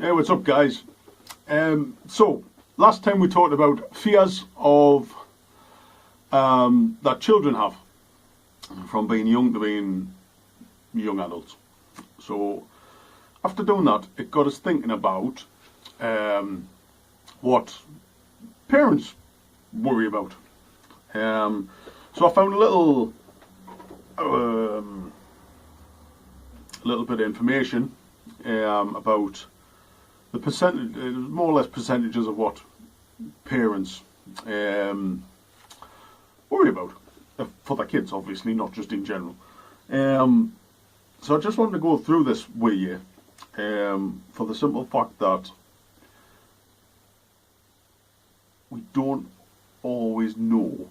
Hey, what's up, guys? So, last time we talked about fears of that children have from being young to being young adults. So, after doing that, it got us thinking about what parents worry about. So, I found a little bit of information about the percentage, more or less percentages of what parents worry about for their kids, obviously, not just in general. So I just wanted to go through this with you for the simple fact that we don't always know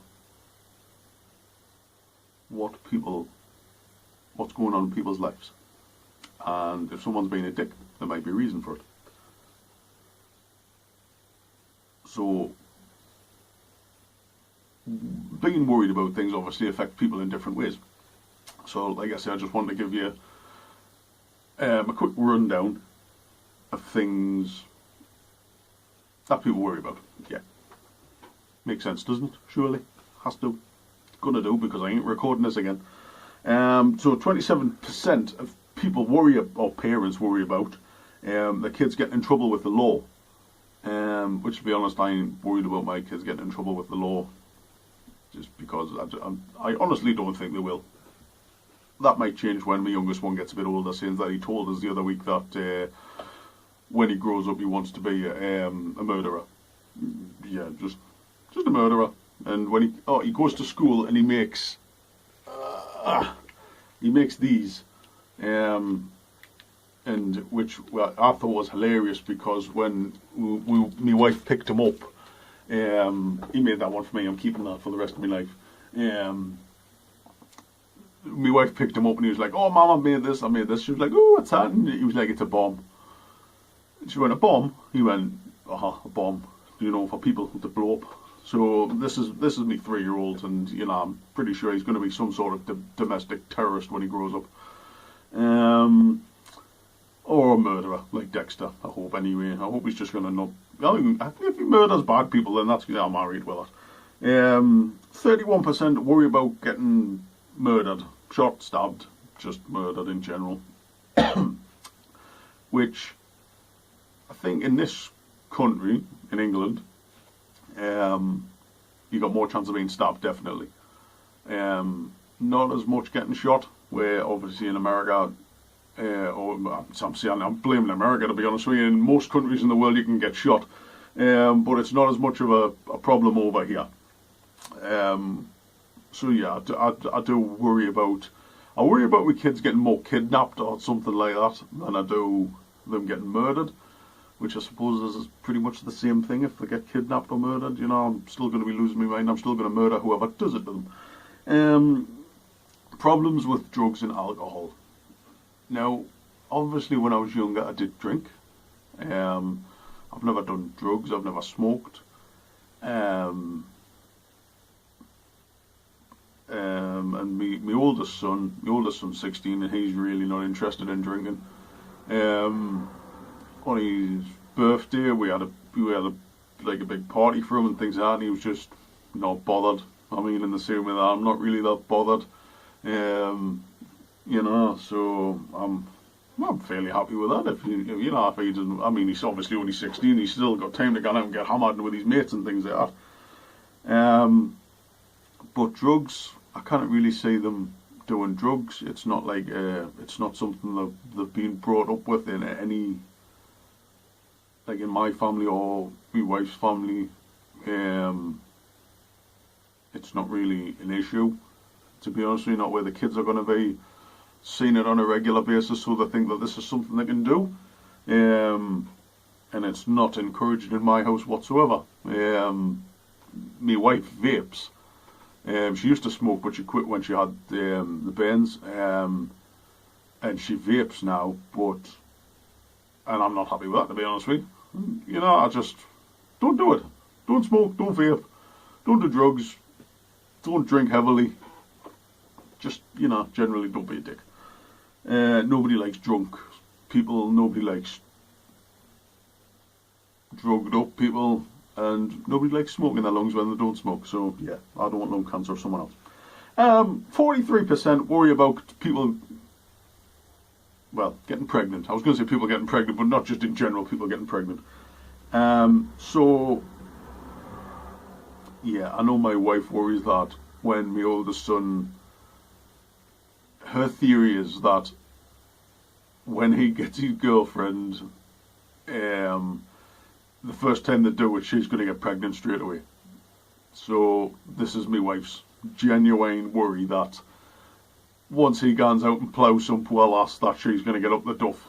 what's going on in people's lives, and if someone's being a dick, there might be a reason for it. So, being worried about things obviously affects people in different ways. So, like I said, I just wanted to give you a quick rundown of things that people worry about. Yeah. Makes sense, doesn't it? Surely. Has to. Gonna do, because I ain't recording this again. So 27% of people or parents worry about their kids getting in trouble with the law. Which, to be honest, I ain't worried about my kids getting in trouble with the law, just because I honestly don't think they will. That might change when my youngest one gets a bit older, since that he told us the other week that when he grows up he wants to be a murderer. Yeah, just a murderer. And when he goes to school and he makes these, and which I thought was hilarious, because when my wife picked him up, he made that one for me. I'm keeping that for the rest of my life. My wife picked him up and he was like, "Oh, Mum, I made this." She was like, "Oh, what's that?" And he was like, "It's a bomb." And she went, "A bomb?" He went, "A bomb, for people to blow up." So this is my 3-year-old, and I'm pretty sure he's going to be some sort of domestic terrorist when he grows up, or a murderer like Dexter. I hope, anyway. I hope he's just going to not. If he murders bad people, then I'm married with it. 31% worry about getting murdered, shot, stabbed, just murdered in general, which I think in this country, in England, you got more chance of being stabbed, definitely. Not as much getting shot, where obviously in America, I'm blaming America, to be honest with you. In most countries in the world you can get shot, but it's not as much of a problem over here. So yeah, I do worry about my kids getting more kidnapped or something like that than I do them getting murdered, which I suppose is pretty much the same thing. If they get kidnapped or murdered, I'm still going to be losing my mind. I'm still going to murder whoever does it to them. Problems with drugs and alcohol. Now, obviously when I was younger I did drink. I've never done drugs, I've never smoked. And my oldest son's 16, and he's really not interested in drinking. On his birthday, we had a big party for him and things like that, and he was just not bothered. I mean, in the same way that I'm not really that bothered. So I'm fairly happy with that. If he doesn't, I mean, he's obviously only 16. He's still got time to go out and get hammered with his mates and things like that. But drugs, I can't really see them doing drugs. It's not like it's not something that they've been brought up with in any, like in my family or my wife's family. It's not really an issue, to be honest with you. Not where the kids are going to be seeing it on a regular basis, so they think that this is something they can do. And it's not encouraged in my house whatsoever. My wife vapes. She used to smoke, but she quit when she had the bends. And she vapes now, and I'm not happy with that, to be honest with you. I just don't do it. Don't smoke, don't vape, don't do drugs, don't drink heavily. Just, generally don't be a dick. Nobody likes drunk people. Nobody likes drugged up people, and nobody likes smoke in their lungs when they don't smoke. So yeah, I don't want lung cancer of someone else. 43% worry about people, well, getting pregnant. I was going to say people getting pregnant, but not just in general, people getting pregnant. So yeah, I know my wife worries that when my oldest son, her theory is that when he gets his girlfriend, the first time they do it, she's going to get pregnant straight away. So this is my wife's genuine worry that once he goes out and ploughs some poor lass, that she's going to get up the duff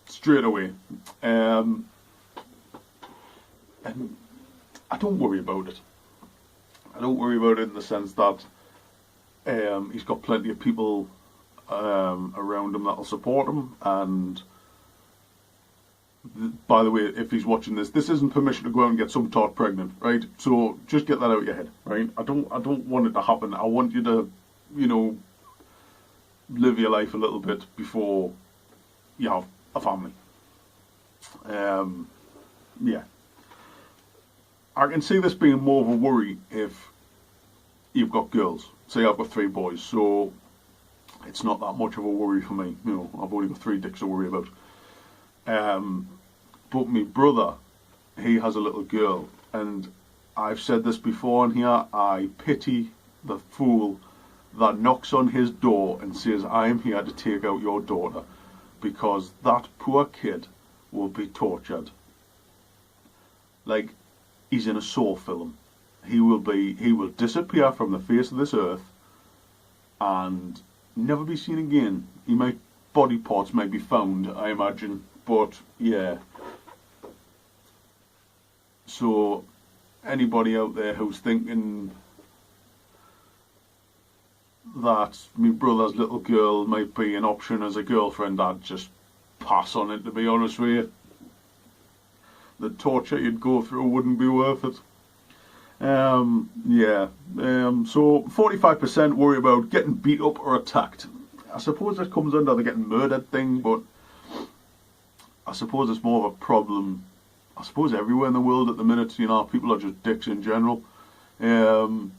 straight away. And I don't worry about it. I don't worry about it in the sense that he's got plenty of people around him that'll support him. And by the way, if he's watching this, this isn't permission to go out and get some tart pregnant, right? So just get that out of your head, right? I don't want it to happen. I want you to, live your life a little bit before you have a family. Yeah. I can see this being more of a worry if you've got girls. Say I've got 3 boys, so it's not that much of a worry for me. I've only got 3 dicks to worry about. But my brother, he has a little girl, and I've said this before in here, I pity the fool that knocks on his door and says, I'm here to take out your daughter, because that poor kid will be tortured. Like, he's in a Saw film. He will disappear from the face of this earth and never be seen again. Body parts might be found, I imagine, but yeah. So anybody out there who's thinking that my brother's little girl might be an option as a girlfriend, I'd just pass on it, to be honest with you. The torture you'd go through wouldn't be worth it. Yeah. So 45% worry about getting beat up or attacked. I suppose this comes under the getting murdered thing, but I suppose it's more of a problem, I suppose, everywhere in the world at the minute. People are just dicks in general. And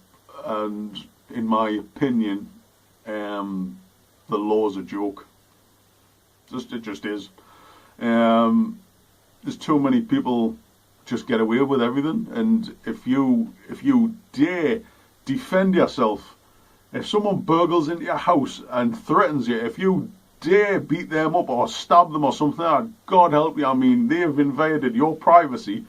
in my opinion, the law's a joke. It just is. There's too many people just get away with everything, and if you dare defend yourself, if someone burgles into your house and threatens you, if you dare beat them up or stab them or something, God help you, I mean, they've invaded your privacy,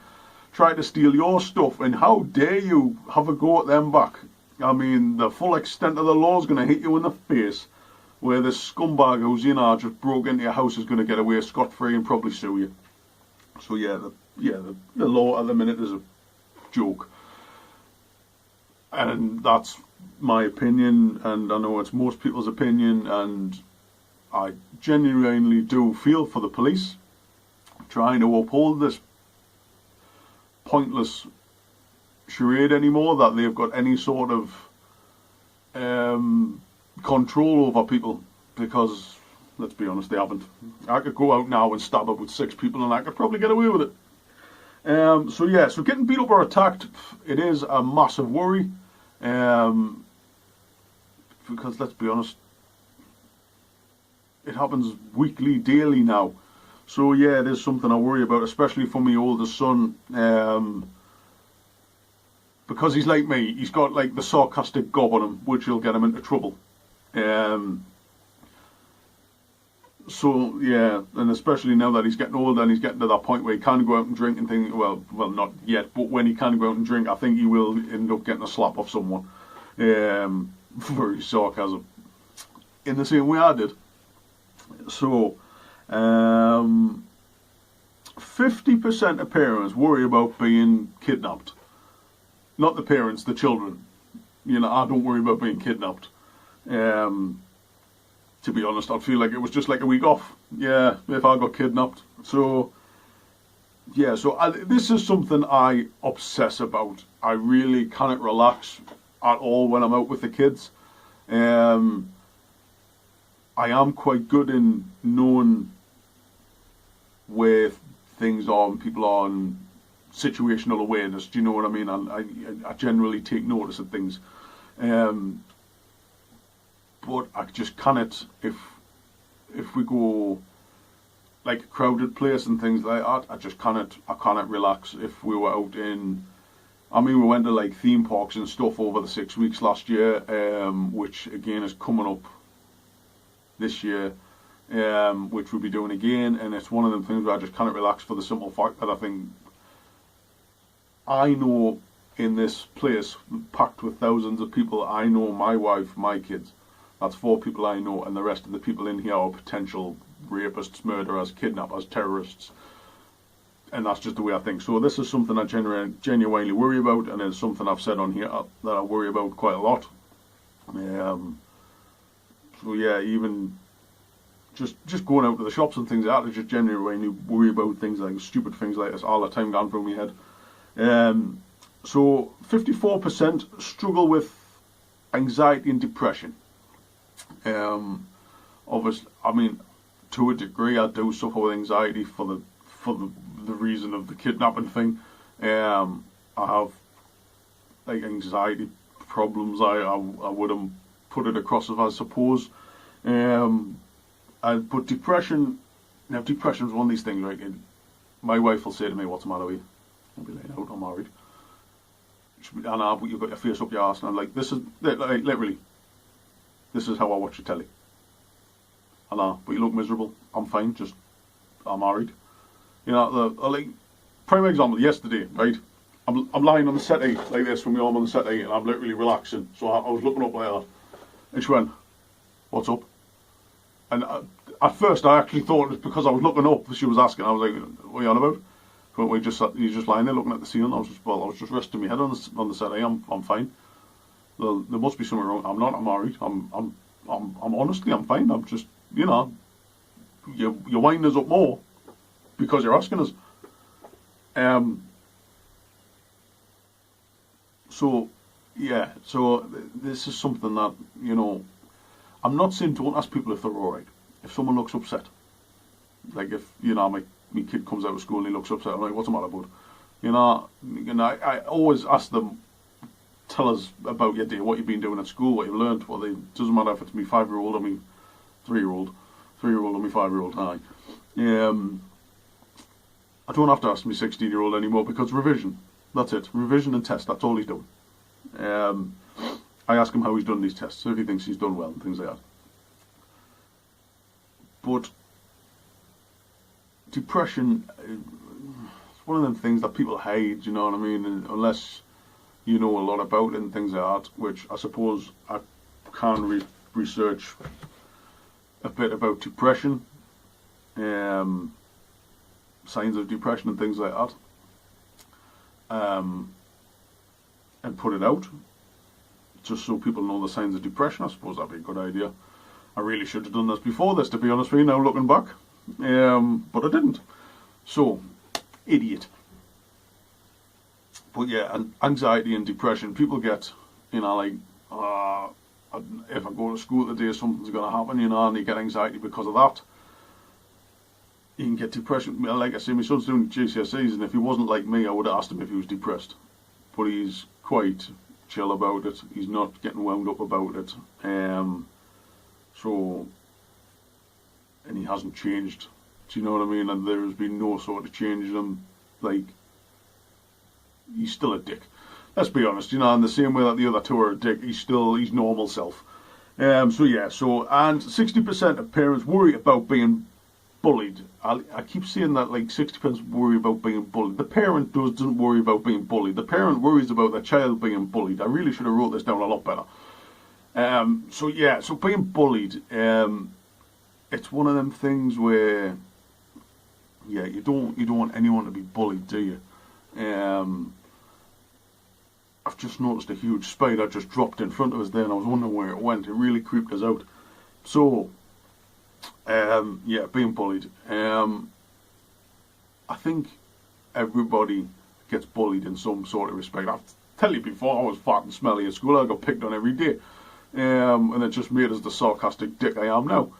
tried to steal your stuff, and how dare you have a go at them back? I mean, the full extent of the law is going to hit you in the face, where this scumbag who's just broke into your house is going to get away scot-free and probably sue you. So yeah, the law at the minute is a joke. And that's my opinion, and I know it's most people's opinion, and I genuinely do feel for the police trying to uphold this pointless charade anymore, that they've got any sort of control over people, because let's be honest, they haven't. I could go out now and stab up with 6 people and I could probably get away with it. So getting beat up or attacked, it is a massive worry, because let's be honest, it happens weekly, daily now. So yeah, it is something I worry about, especially for my oldest son, because he's like me. He's got like the sarcastic gob on him, which will get him into trouble. So yeah, and especially now that he's getting older and he's getting to that point where he can go out and drink and things. Well, not yet, but when he can go out and drink, I think he will end up getting a slap off someone for his sarcasm, in the same way I did. So, 50% of parents worry about being kidnapped. Not the parents, the children. I don't worry about being kidnapped. To be honest, I'd feel like it was just like a week off. Yeah, if I got kidnapped. So, yeah, this is something I obsess about. I really cannot relax at all when I'm out with the kids. I am quite good in knowing where things are and people are, and situational awareness. Do you know what I mean? I generally take notice of things, but I just cannot if we go like a crowded place and things like that. I cannot relax. If we were out in, I mean, we went to like theme parks and stuff over the 6 weeks last year, which again is coming up this year, which we'll be doing again. And it's one of them things where I just cannot relax for the simple fact that I think I know in this place packed with thousands of people, I know my wife, my kids. That's 4 people I know, and the rest of the people in here are potential rapists, murderers, kidnappers, terrorists. And that's just the way I think. So this is something I genuinely worry about, and it's something I've said on here that I worry about quite a lot. So yeah, even just going out to the shops and things like that, I just genuinely worry about things like stupid things like this all the time going through my head. So 54% struggle with anxiety and depression. Obviously, I mean, to a degree, I do suffer with anxiety for the reason of the kidnapping thing. I have like anxiety problems. I wouldn't put it across as I suppose. But depression, now depression is one of these things, right? My wife will say to me, "What's the matter with you?" I'll be like, "Out, I'm married." But you've got your face up your arse, and I'm like, "This is like, literally, this is how I watch the telly." But you look miserable. I'm fine. I'm married. You know, like prime example. Yesterday, right? I'm lying on the settee like this, with my arm on the settee, and I'm literally relaxing. So I was looking up like that, and she went, "What's up?" And at first, I actually thought it was because I was looking up. She was asking. I was like, "What are you on about?" You're just lying there looking at the ceiling. I was just resting my head on the settee. I'm fine. There must be something wrong. I'm not. I'm married. I'm honestly, I'm fine. I'm just, you know, you're winding us up more because you're asking us. So yeah. So this is something that, you know, I'm not saying don't ask people if they're alright. If someone looks upset, like if, you know, my kid comes out of school and he looks upset, I'm like, "What's the matter, bud?" You know, I always ask them, "Tell us about your day, what you've been doing at school, what you've learned." It doesn't matter if it's me 5-year-old or me 3-year-old or me 5-year-old. I don't have to ask me 16-year-old anymore because revision. That's it. Revision and test. That's all he's doing. I ask him how he's done these tests, if he thinks he's done well and things like that. But depression, it's one of them things that people hide, you know what I mean? And unless you know a lot about it and things like that, which I suppose I can research a bit about depression, signs of depression and things like that, and put it out, just so people know the signs of depression. I suppose that'd be a good idea. I really should have done this before this, to be honest with you, now looking back. But I didn't. So, idiot. But yeah, and anxiety and depression, people get, you know, like, if I go to school today, something's going to happen, you know, and you get anxiety because of that. You can get depression. Like I say, my son's doing GCSEs, and if he wasn't like me, I would have asked him if he was depressed. But he's quite chill about it. He's not getting wound up about it. So, and he hasn't changed. Do you know what I mean? And there's been no sort of change in him. Like, he's still a dick. Let's be honest, you know, in the same way that the other two are a dick, he's normal self. So yeah, and 60% of parents worry about being bullied. I keep saying that, like, 60% worry about being bullied. The parent doesn't worry about being bullied. The parent worries about their child being bullied. I really should have wrote this down a lot better. So yeah, so being bullied, it's one of them things where, yeah, you don't want anyone to be bullied, do you? I've just noticed a huge spider just dropped in front of us there, and I was wondering where it went. It really creeped us out. So, yeah, being bullied. I think everybody gets bullied in some sort of respect. I've told you before, I was fat and smelly at school. I got picked on every day. And it just made us the sarcastic dick I am now.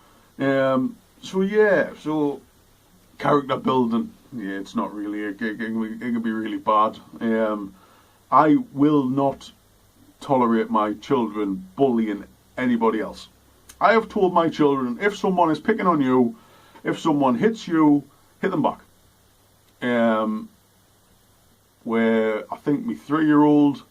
So yeah, so character building. Yeah, it's not really. It can be really bad. I will not tolerate my children bullying anybody else. I have told my children, if someone is picking on you, if someone hits you, hit them back. Um, where I think my 3-year-old,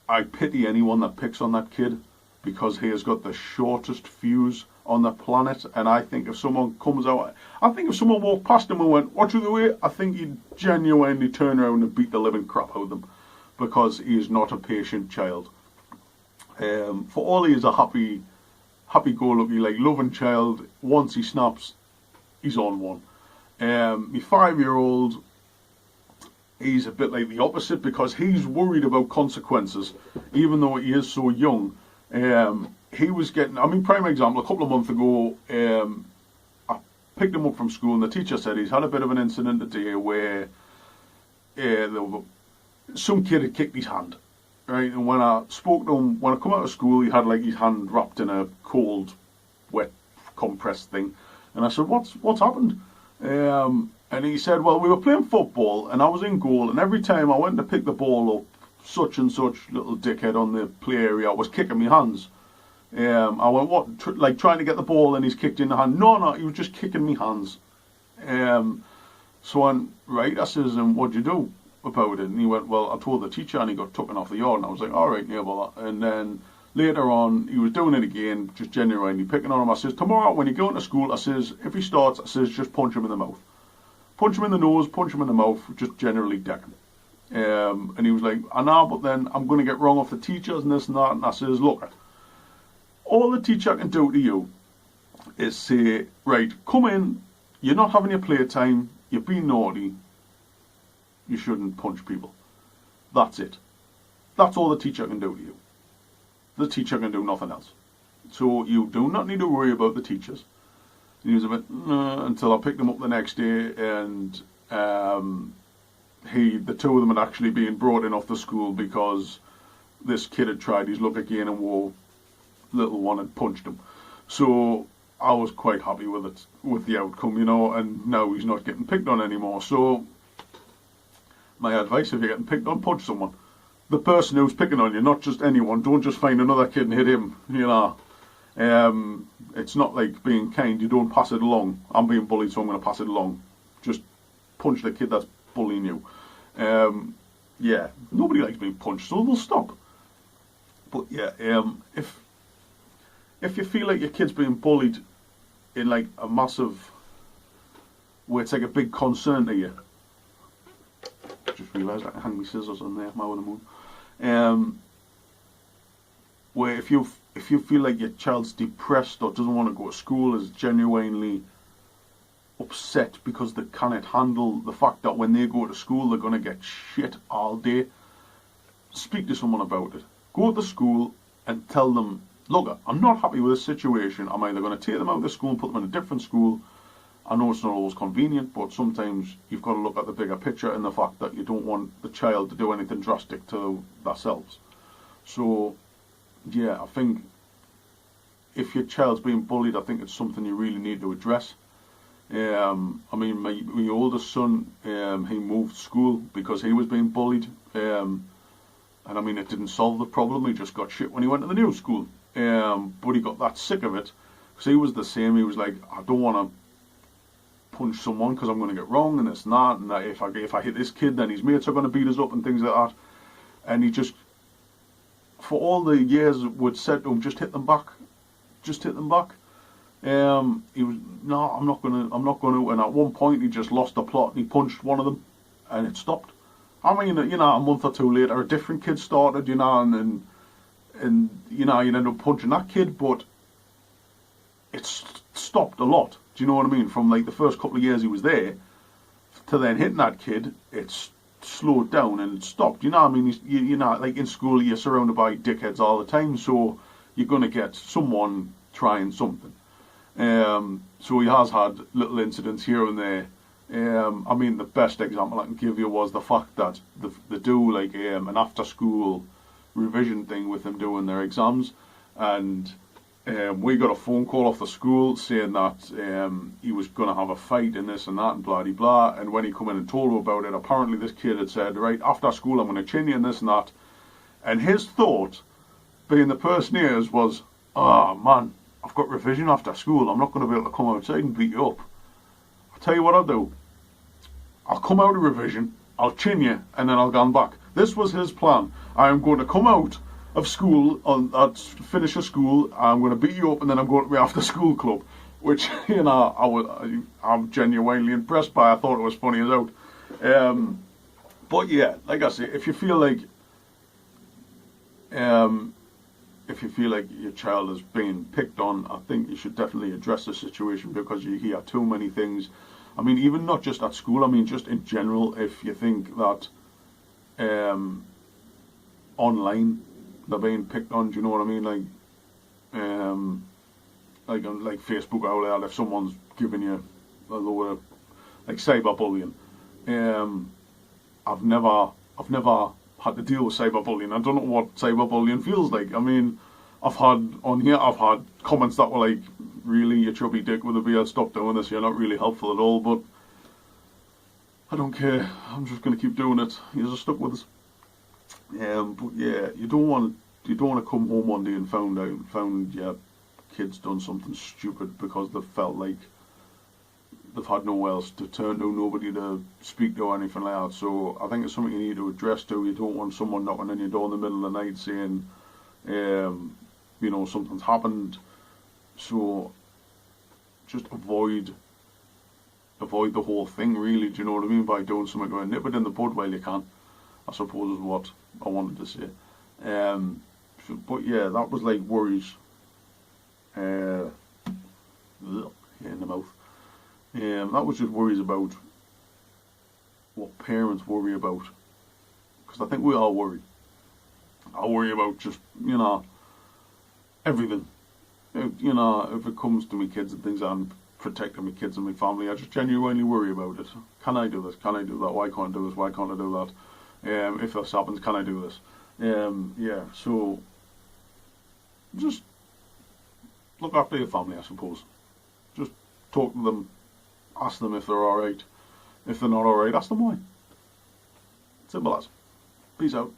I pity anyone that picks on that kid because he has got the shortest fuse on the planet. And I think if someone comes out, I think if someone walked past him and went, "Watch the way," I think he'd genuinely turn around and beat the living crap out of them because he is not a patient child. For all he is a happy-go-lucky, like loving child, once he snaps, he's on one. My 5-year-old, he's a bit like the opposite because he's worried about consequences, even though he is so young. He was getting, I mean, prime example, a couple of months ago, I picked him up from school and the teacher said he's had a bit of an incident today where some kid had kicked his hand. Right, and when I spoke to him, when I come out of school, he had like his hand wrapped in a cold, wet, compressed thing. And I said, "What's happened?" And he said, "Well, we were playing football, and I was in goal, and every time I went to pick the ball up, such and such little dickhead on the play area was kicking me hands." I went, "What? Like trying to get the ball, and he's kicked in the hand?" No, he was just kicking me hands. So I went, "Right," I says, "And what'd you do about it?" And he went, "Well, I told the teacher," and he got taken off the yard. And I was like, "All right, yeah, well," and then later on, he was doing it again, just genuinely picking on him. I says, "Tomorrow, when you go into school," I says, "if he starts," I says, "just punch him in the mouth. Punch him in the nose, punch him in the mouth, just generally deck him." And he was like, "I know, but then I'm going to get wrong off the teachers and this and that." And I says, "Look, all the teacher can do to you is say, right, come in, you're not having your playtime, you've been naughty, you shouldn't punch people. That's it. That's all the teacher can do to you. The teacher can do nothing else. So you do not need to worry about the teachers." And he was a bit, until I picked him up the next day, and the two of them had actually been brought in off the school because this kid had tried his luck again and little one had punched him. So I was quite happy with it, with the outcome, and now he's not getting picked on anymore. So my advice, if you're getting picked on, punch someone. The person who's picking on you, not just anyone. Don't just find another kid and hit him, It's not like being kind, you don't pass it along. I'm being bullied, so I'm going to pass it along. Just punch the kid that's bullying you. Yeah, nobody likes being punched, so they'll stop. But yeah, if you feel like your kid's being bullied in like a massive, where it's like a big concern to you, just realised I can hang my scissors on there, my other moon. Where if you feel like your child's depressed or doesn't want to go to school, is genuinely upset because they cannot handle the fact that when they go to school they're going to get shit all day, speak to someone about it. Go to school and tell them, "Look, I'm not happy with this situation. I'm either going to take them out of the school and put them in a different school." I know it's not always convenient, but sometimes you've got to look at the bigger picture and the fact that you don't want the child to do anything drastic to themselves. So, yeah, I think if your child's being bullied, I think it's something you really need to address. I mean, my oldest son, he moved school because he was being bullied. And I mean, it didn't solve the problem. He just got shit when he went to the new school. But he got that sick of it because he was the same. He was like, "I don't want to punch someone because I'm going to get wrong and it's not, and that if I hit this kid, then his mates are going to beat us up and things like that." And he just, for all the years, would said to him, "Just hit them back, just hit them back." He was, "No, I'm not going to." And at one point, he just lost the plot and he punched one of them, and it stopped. I mean, a month or two later, a different kid started, and you'd end up punching that kid, but it's stopped a lot. Do you know what I mean? From like the first couple of years he was there to then hitting that kid, it's slowed down and it stopped. You know what I mean? Like in school, you're surrounded by dickheads all the time, so you're going to get someone trying something. So he has had little incidents here and there. I mean, the best example I can give you was the fact that they do like an after-school revision thing with them doing their exams, and we got a phone call off the school saying that he was going to have a fight and this and that and blah de blah. And when he come in and told him about it, apparently this kid had said, right, after school I'm going to chin you and this and that. And his thought, being the person he is, was, oh man, I've got revision after school. I'm not going to be able to come outside and beat you up. I'll tell you what I'll do. I'll come out of revision, I'll chin you, and then I'll go back. This was his plan. I am going to come out of school, I'd finish of school, I'm going to beat you up, and then I'm going to be after school club, which, you know, I'm genuinely impressed by. I thought it was funny as out. But yeah, like I say, if you feel like your child is being picked on, I think you should definitely address the situation, because you hear too many things. I mean, even not just at school, I mean, just in general, if you think that online they're being picked on, do you know what I mean? Like Facebook out there, if someone's giving you a load of, like, cyberbullying. I've never had to deal with cyberbullying. I don't know what cyberbullying feels like. I mean, I've had comments that were like, really, you chubby dick with a beard, stop doing this, you're not really helpful at all, but I don't care, I'm just going to keep doing it. You're just stuck with us. But yeah, you don't want to come home one day and found your kid's done something stupid because they felt like they've had nowhere else to turn to, nobody to speak to or anything like that. So I think it's something you need to address too. You don't want someone knocking on your door in the middle of the night saying, you know, something's happened. So just avoid the whole thing, really. Do you know what I mean? By doing something, going nip it in the bud while you can, I suppose is what I wanted to say. But yeah, that was like worries. In the mouth. That was just worries about what parents worry about, because I think we all worry. I worry about just, you know, everything. You know, if it comes to my kids and things, I'm protecting my kids and my family. I just genuinely worry about it. Can I do this? Can I do that? Why can't I do this? Why can't I do that? If this happens, can I do this? Yeah, so just look after your family, I suppose. Just talk to them, ask them if they're alright. If they're not alright, ask them why. Simple as. Peace out.